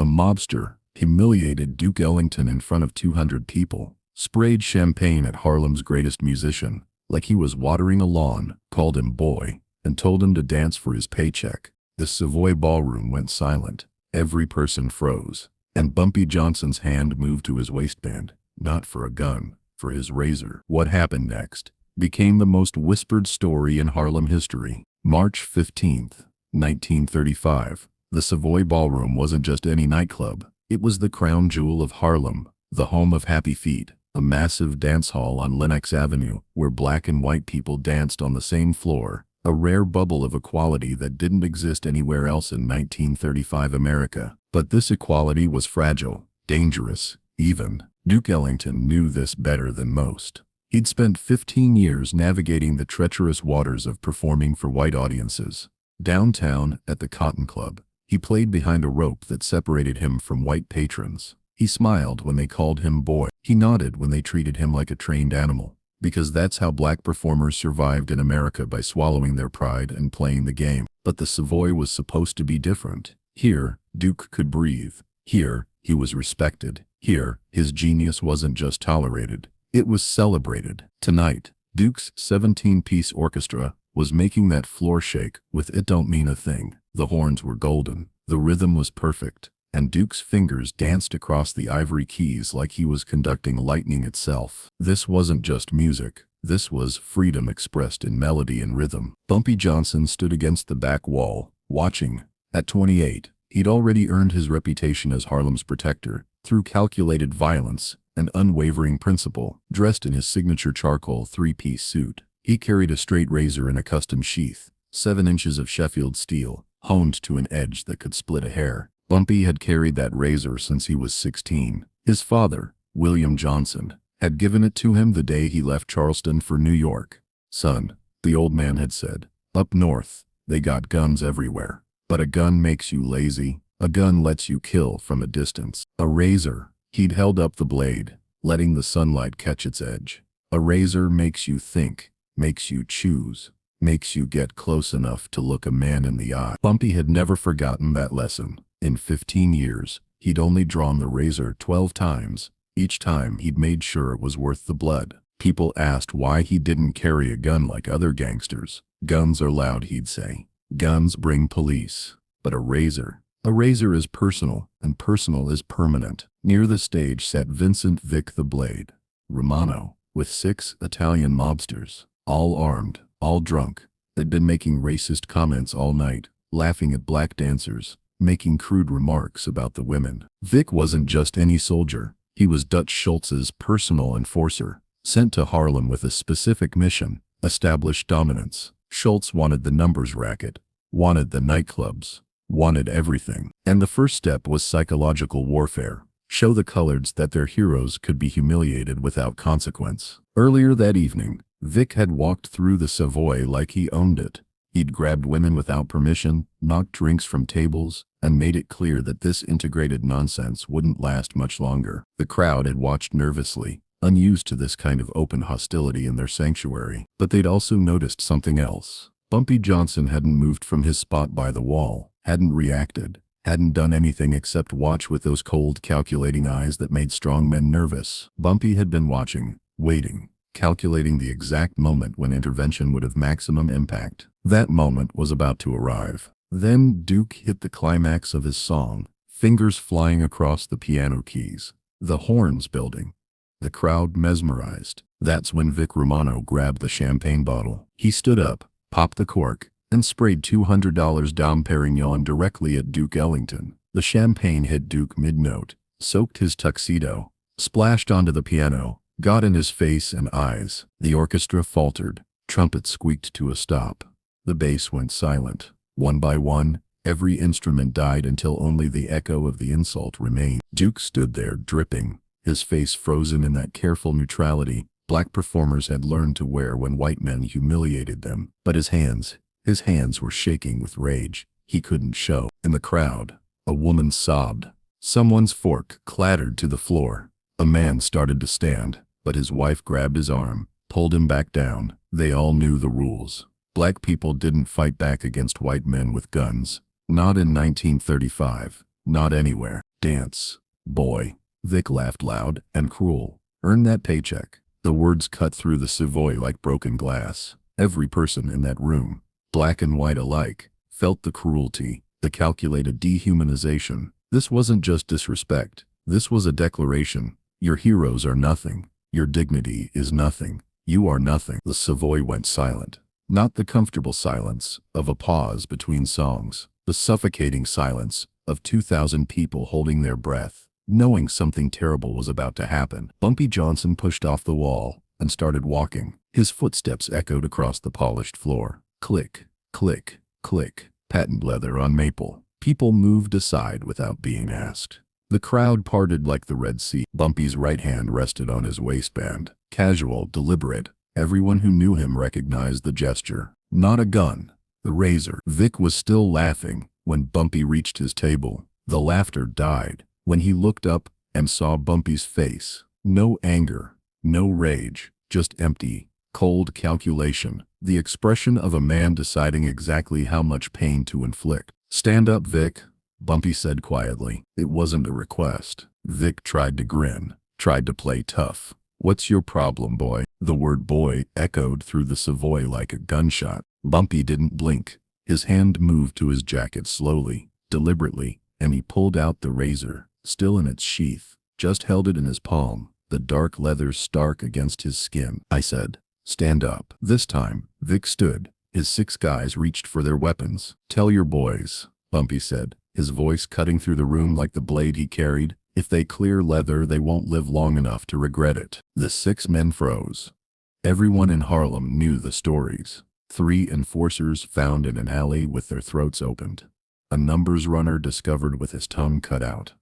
A mobster humiliated Duke Ellington in front of 200 people, sprayed champagne at Harlem's greatest musician like he was watering a lawn, called him boy, and told him to dance for his paycheck. The Savoy Ballroom went silent. Every person froze, and Bumpy Johnson's hand moved to his waistband, not for a gun, for his razor. What happened next became the most whispered story in Harlem history. March 15th, 1935. The Savoy Ballroom wasn't just any nightclub. It was the crown jewel of Harlem, the home of Happy Feet, a massive dance hall on Lenox Avenue where black and white people danced on the same floor, a rare bubble of equality that didn't exist anywhere else in 1935 America. But this equality was fragile, dangerous, even. Duke Ellington knew this better than most. He'd spent 15 years navigating the treacherous waters of performing for white audiences. Downtown, at the Cotton Club, he played behind a rope that separated him from white patrons. He smiled when they called him boy. He nodded when they treated him like a trained animal, because that's how black performers survived in America, by swallowing their pride and playing the game. But the Savoy was supposed to be different. Here, Duke could breathe. Here, he was respected. Here, his genius wasn't just tolerated, it was celebrated. Tonight, Duke's 17-piece orchestra was making that floor shake with It Don't Mean a Thing. The horns were golden, the rhythm was perfect, and Duke's fingers danced across the ivory keys like he was conducting lightning itself. This wasn't just music. This was freedom expressed in melody and rhythm. Bumpy Johnson stood against the back wall, watching. At 28, he'd already earned his reputation as Harlem's protector, through calculated violence and unwavering principle. Dressed in his signature charcoal three-piece suit, he carried a straight razor in a custom sheath, 7 inches of Sheffield steel, honed to an edge that could split a hair. Bumpy had carried that razor since he was 16. His father, William Johnson, had given it to him the day he left Charleston for New York. "Son," the old man had said, "up north, they got guns everywhere. But a gun makes you lazy. A gun lets you kill from a distance. A razor," he'd held up the blade, letting the sunlight catch its edge. "A razor makes you think, makes you choose, makes you get close enough to look a man in the eye." Bumpy had never forgotten that lesson. In 15 years, he'd only drawn the razor 12 times. Each time he'd made sure it was worth the blood. People asked why he didn't carry a gun like other gangsters. "Guns are loud," he'd say. "Guns bring police. But a razor is personal, and personal is permanent." Near the stage sat Vincent Vic the Blade Romano, with 6 Italian mobsters, all armed, all drunk. They'd been making racist comments all night, laughing at black dancers, making crude remarks about the women. Vic wasn't just any soldier. He was Dutch Schultz's personal enforcer, sent to Harlem with a specific mission: establish dominance. Schultz wanted the numbers racket, wanted the nightclubs, wanted everything. And the first step was psychological warfare. Show the coloreds that their heroes could be humiliated without consequence. Earlier that evening, Vic had walked through the Savoy like he owned it. He'd grabbed women without permission, knocked drinks from tables, and made it clear that this integrated nonsense wouldn't last much longer. The crowd had watched nervously, unused to this kind of open hostility in their sanctuary. But they'd also noticed something else. Bumpy Johnson hadn't moved from his spot by the wall, hadn't reacted, hadn't done anything except watch with those cold, calculating eyes that made strong men nervous. Bumpy had been watching, waiting, calculating the exact moment when intervention would have maximum impact. That moment was about to arrive. Then Duke hit the climax of his song, fingers flying across the piano keys, the horns building, the crowd mesmerized. That's when Vic Romano grabbed the champagne bottle. He stood up, popped the cork, and sprayed $200 Dom Perignon directly at Duke Ellington. The champagne hit Duke mid-note, soaked his tuxedo, splashed onto the piano, got in his face and eyes. The orchestra faltered. Trumpets squeaked to a stop. The bass went silent. One by one, every instrument died until only the echo of the insult remained. Duke stood there dripping, his face frozen in that careful neutrality black performers had learned to wear when white men humiliated them. But his hands were shaking with rage. He couldn't show. In the crowd, a woman sobbed. Someone's fork clattered to the floor. A man started to stand, but his wife grabbed his arm, pulled him back down. They all knew the rules. Black people didn't fight back against white men with guns. Not in 1935. Not anywhere. Dance, boy. Vic laughed loud and cruel. Earn that paycheck. The words cut through the Savoy like broken glass. Every person in that room, black and white alike, felt the cruelty, the calculated dehumanization. This wasn't just disrespect. This was a declaration. Your heroes are nothing. Your dignity is nothing. You are nothing. The Savoy went silent. Not the comfortable silence of a pause between songs. The suffocating silence of 2,000 people holding their breath, knowing something terrible was about to happen. Bumpy Johnson pushed off the wall and started walking. His footsteps echoed across the polished floor. Click, click, click. Patent leather on maple. People moved aside without being asked. The crowd parted like the Red Sea. Bumpy's right hand rested on his waistband. Casual, deliberate. Everyone who knew him recognized the gesture. Not a gun. The razor. Vic was still laughing when Bumpy reached his table. The laughter died when he looked up and saw Bumpy's face. No anger, no rage, just empty, cold calculation. The expression of a man deciding exactly how much pain to inflict. Stand up, Vic, Bumpy said quietly. It wasn't a request. Vic tried to grin, tried to play tough. What's your problem, boy? The word boy echoed through the Savoy like a gunshot. Bumpy didn't blink. His hand moved to his jacket slowly, deliberately, and he pulled out the razor, still in its sheath, just held it in his palm, the dark leather stark against his skin. I said, stand up. This time, Vic stood. His 6 guys reached for their weapons. Tell your boys, Bumpy said, his voice cutting through the room like the blade he carried. If they clear leather, they won't live long enough to regret it. The 6 men froze. Everyone in Harlem knew the stories. 3 enforcers found in an alley with their throats opened. A numbers runner discovered with his tongue cut out.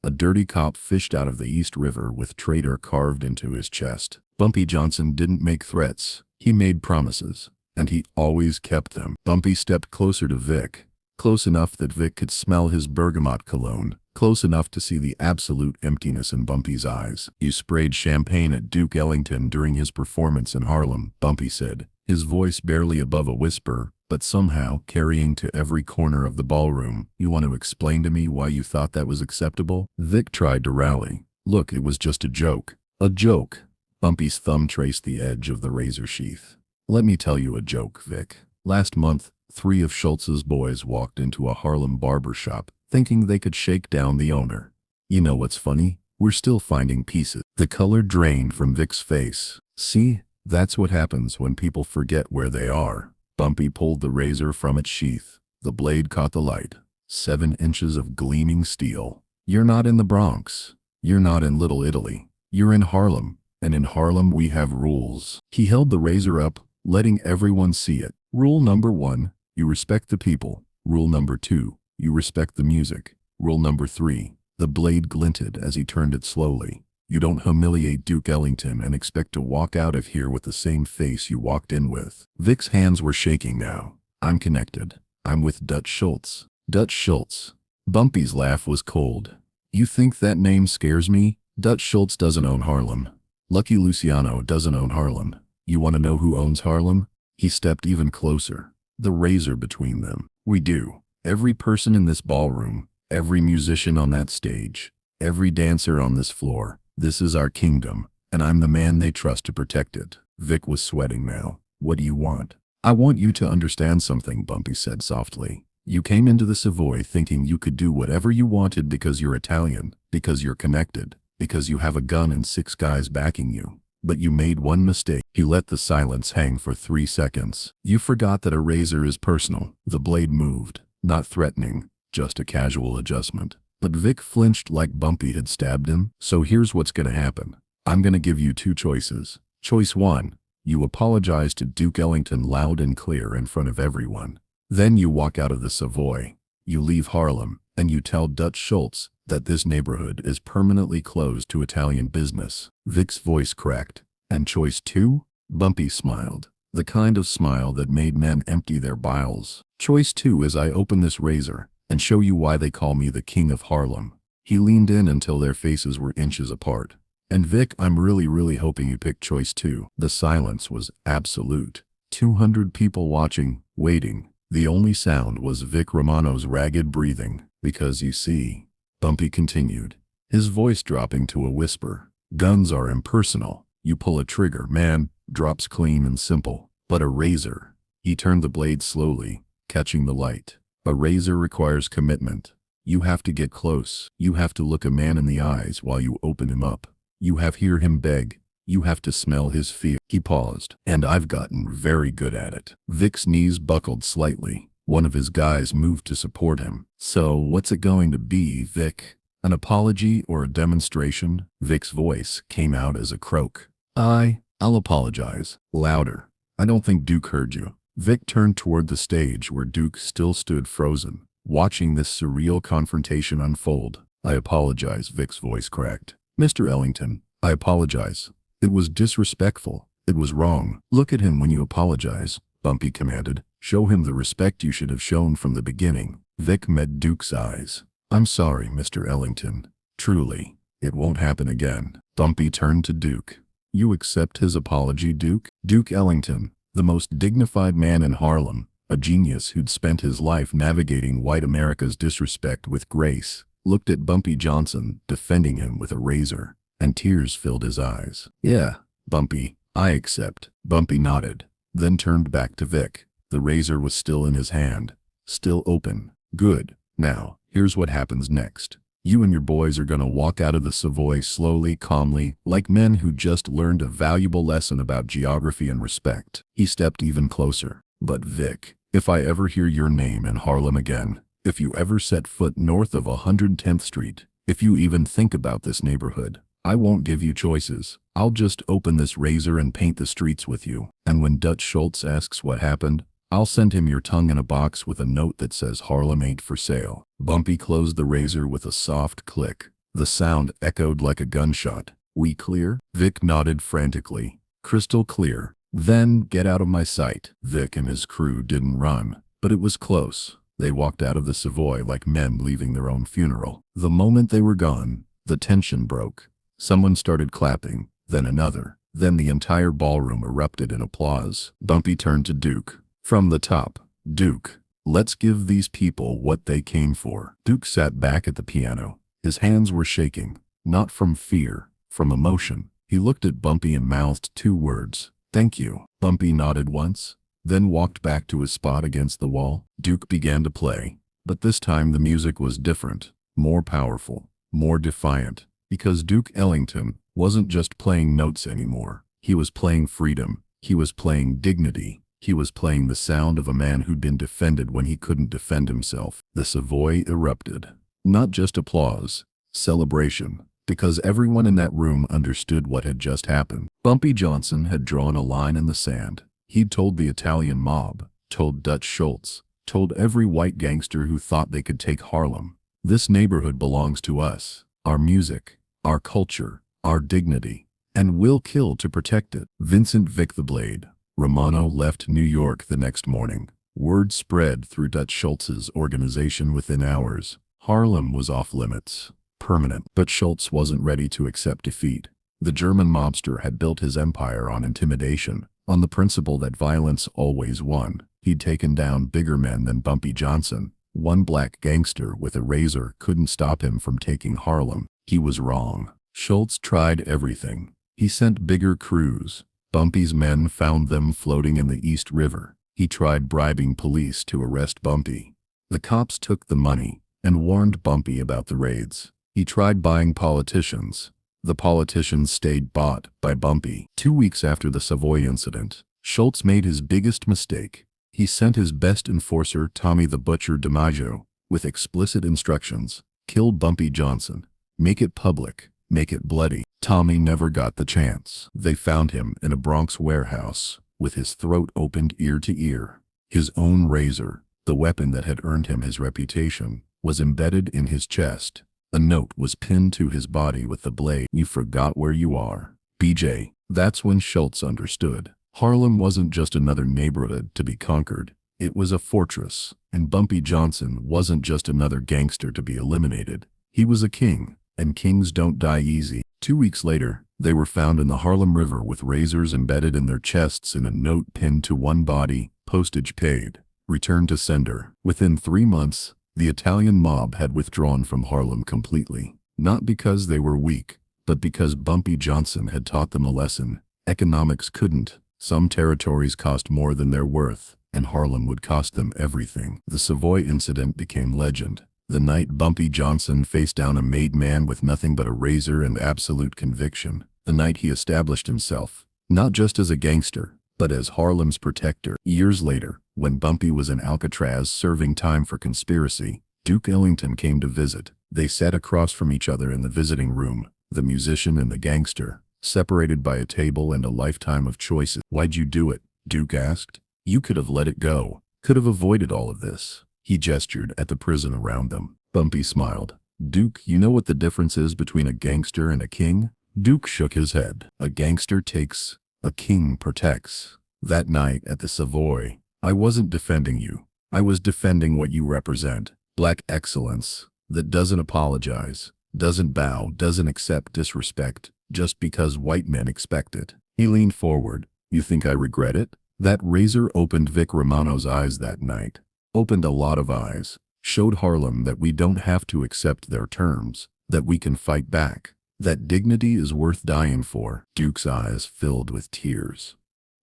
A dirty cop fished out of the East River with traitor carved into his chest. Bumpy Johnson didn't make threats. He made promises, and he always kept them. Bumpy stepped closer to Vic, close enough that Vic could smell his bergamot cologne, close enough to see the absolute emptiness in Bumpy's eyes. You sprayed champagne at Duke Ellington during his performance in Harlem, Bumpy said, his voice barely above a whisper, but somehow carrying to every corner of the ballroom. You want to explain to me why you thought that was acceptable? Vic tried to rally. Look, it was just a joke. A joke. Bumpy's thumb traced the edge of the razor sheath. Let me tell you a joke, Vic. Last month, 3 of Schultz's boys walked into a Harlem barber shop, thinking they could shake down the owner. You know what's funny? We're still finding pieces. The color drained from Vic's face. See? That's what happens when people forget where they are. Bumpy pulled the razor from its sheath. The blade caught the light. 7 inches of gleaming steel. You're not in the Bronx. You're not in Little Italy. You're in Harlem. And in Harlem we have rules. He held the razor up, letting everyone see it. Rule number 1, you respect the people. Rule number 2, you respect the music. Rule number 3, the blade glinted as he turned it slowly. You don't humiliate Duke Ellington and expect to walk out of here with the same face you walked in with. Vic's hands were shaking now. I'm connected. I'm with Dutch Schultz. Dutch Schultz. Bumpy's laugh was cold. You think that name scares me? Dutch Schultz doesn't own Harlem. Lucky Luciano doesn't own Harlem. You want to know who owns Harlem? He stepped even closer. The razor between them. We do. Every person in this ballroom, every musician on that stage, every dancer on this floor. This is our kingdom, and I'm the man they trust to protect it. Vic was sweating now. What do you want? I want you to understand something, Bumpy said softly. You came into the Savoy thinking you could do whatever you wanted because you're Italian, because you're connected, because you have a gun and 6 guys backing you. But you made one mistake. He let the silence hang for 3 seconds. You forgot that a razor is personal. The blade moved, not threatening, just a casual adjustment. But Vic flinched like Bumpy had stabbed him. So here's what's gonna happen. I'm gonna give you 2 choices. Choice 1, you apologize to Duke Ellington loud and clear in front of everyone. Then you walk out of the Savoy. You leave Harlem, and you tell Dutch Schultz that this neighborhood is permanently closed to Italian business. Vic's voice cracked. And choice 2? Bumpy smiled. The kind of smile that made men empty their bowels. Choice 2 is I open this razor and show you why they call me the King of Harlem. He leaned in until their faces were inches apart. And Vic, I'm really hoping you picked choice 2. The silence was absolute. 200 people watching, waiting. The only sound was Vic Romano's ragged breathing. Because you see, Bumpy continued, his voice dropping to a whisper. Guns are impersonal. You pull a trigger, man, drops clean and simple. But a razor. He turned the blade slowly, catching the light. A razor requires commitment. You have to get close. You have to look a man in the eyes while you open him up. You have to hear him beg. You have to smell his fear. He paused. And I've gotten very good at it. Vic's knees buckled slightly. One of his guys moved to support him. So what's it going to be, Vic? An apology or a demonstration? Vic's voice came out as a croak. I'll apologize. Louder. I don't think Duke heard you. Vic turned toward the stage where Duke still stood frozen, watching this surreal confrontation unfold. I apologize, Vic's voice cracked. Mr. Ellington, I apologize. It was disrespectful. It was wrong. Look at him when you apologize, Bumpy commanded. Show him the respect you should have shown from the beginning. Vic met Duke's eyes. I'm sorry, Mr. Ellington. Truly, it won't happen again. Bumpy turned to Duke. You accept his apology, Duke? Duke Ellington, the most dignified man in Harlem, a genius who'd spent his life navigating white America's disrespect with grace, looked at Bumpy Johnson, defending him with a razor, and tears filled his eyes. Yeah, Bumpy, I accept. Bumpy nodded, then turned back to Vic. The razor was still in his hand, still open. Good. Now, here's what happens next. You and your boys are gonna walk out of the Savoy slowly, calmly, like men who just learned a valuable lesson about geography and respect. He stepped even closer. But Vic, if I ever hear your name in Harlem again, if you ever set foot north of 110th Street, if you even think about this neighborhood, I won't give you choices. I'll just open this razor and paint the streets with you. And when Dutch Schultz asks what happened, I'll send him your tongue in a box with a note that says Harlem ain't for sale. Bumpy closed the razor with a soft click. The sound echoed like a gunshot. We clear? Vic nodded frantically. Crystal clear. Then get out of my sight. Vic and his crew didn't run, but it was close. They walked out of the Savoy like men leaving their own funeral. The moment they were gone, the tension broke. Someone started clapping, then another. Then the entire ballroom erupted in applause. Bumpy turned to Duke. From the top, Duke, let's give these people what they came for. Duke sat back at the piano. His hands were shaking, not from fear, from emotion. He looked at Bumpy and mouthed two words. Thank you. Bumpy nodded once, then walked back to his spot against the wall. Duke began to play, but this time the music was different, more powerful, more defiant, because Duke Ellington wasn't just playing notes anymore. He was playing freedom. He was playing dignity. He was playing the sound of a man who'd been defended when he couldn't defend himself. The Savoy erupted. Not just applause, celebration, because everyone in that room understood what had just happened. Bumpy Johnson had drawn a line in the sand. He'd told the Italian mob, told Dutch Schultz, told every white gangster who thought they could take Harlem. This neighborhood belongs to us, our music, our culture, our dignity, and we'll kill to protect it. Vincent Vic the Blade Romano left New York the next morning. Word spread through Dutch Schultz's organization within hours. Harlem was off limits. Permanent. But Schultz wasn't ready to accept defeat. The German mobster had built his empire on intimidation, on the principle that violence always won. He'd taken down bigger men than Bumpy Johnson. One black gangster with a razor couldn't stop him from taking Harlem. He was wrong. Schultz tried everything. He sent bigger crews. Bumpy's men found them floating in the East River. He tried bribing police to arrest Bumpy. The cops took the money and warned Bumpy about the raids. He tried buying politicians. The politicians stayed bought by Bumpy. 2 weeks after the Savoy incident, Schultz made his biggest mistake. He sent his best enforcer, Tommy the Butcher DiMaggio, with explicit instructions. Kill Bumpy Johnson. Make it public. Make it bloody. Tommy never got the chance. They found him in a Bronx warehouse, with his throat opened ear to ear. His own razor, the weapon that had earned him his reputation, was embedded in his chest. A note was pinned to his body with the blade. You forgot where you are, BJ. That's when Schultz understood. Harlem wasn't just another neighborhood to be conquered. It was a fortress, and Bumpy Johnson wasn't just another gangster to be eliminated. He was a king, and kings don't die easy. 2 weeks later, they were found in the Harlem River with razors embedded in their chests and a note pinned to one body, postage paid, return to sender. Within 3 months, The Italian mob had withdrawn from Harlem completely, not because they were weak, but because Bumpy Johnson had taught them a lesson. Economics couldn't. Some territories cost more than their worth, and Harlem would cost them everything. The Savoy incident became legend. The night Bumpy Johnson faced down a made man with nothing but a razor and absolute conviction. The night he established himself, not just as a gangster, but as Harlem's protector. Years later, when Bumpy was in Alcatraz serving time for conspiracy, Duke Ellington came to visit. They sat across from each other in the visiting room, the musician and the gangster, separated by a table and a lifetime of choices. "Why'd you do it?" Duke asked. "You could have let it go. Could have avoided all of this." He gestured at the prison around them. Bumpy smiled. "Duke, you know what the difference is between a gangster and a king?" Duke shook his head. "A gangster takes, a king protects." That night at the Savoy, I wasn't defending you. I was defending what you represent. Black excellence that doesn't apologize, doesn't bow, doesn't accept disrespect just because white men expect it. He leaned forward. "You think I regret it?" That razor opened Vic Romano's eyes that night. Opened a lot of eyes. Showed Harlem that we don't have to accept their terms, that we can fight back, that dignity is worth dying for. Duke's eyes filled with tears.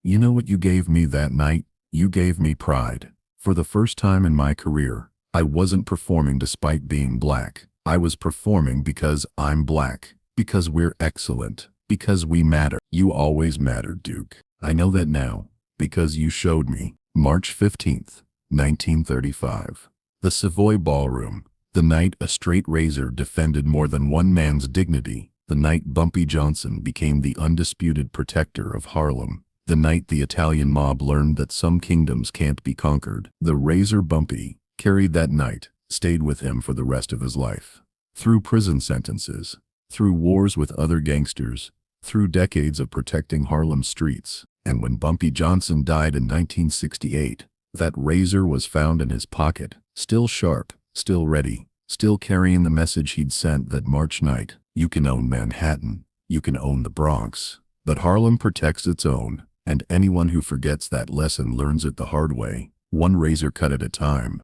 "You know what you gave me that night? You gave me pride. For the first time in my career, I wasn't performing despite being black. I was performing because I'm black, because we're excellent, because we matter. You always mattered, Duke. I know that now, because you showed me." March 15th, 1935. The Savoy Ballroom. The night a straight razor defended more than one man's dignity. The night Bumpy Johnson became the undisputed protector of Harlem. The night the Italian mob learned that some kingdoms can't be conquered. The razor Bumpy carried that night, stayed with him for the rest of his life. Through prison sentences, through wars with other gangsters, through decades of protecting Harlem streets. And when Bumpy Johnson died in 1968, that razor was found in his pocket, still sharp, still ready, still carrying the message he'd sent that March night. You can own Manhattan, you can own the Bronx, but Harlem protects its own, and anyone who forgets that lesson learns it the hard way, one razor cut at a time.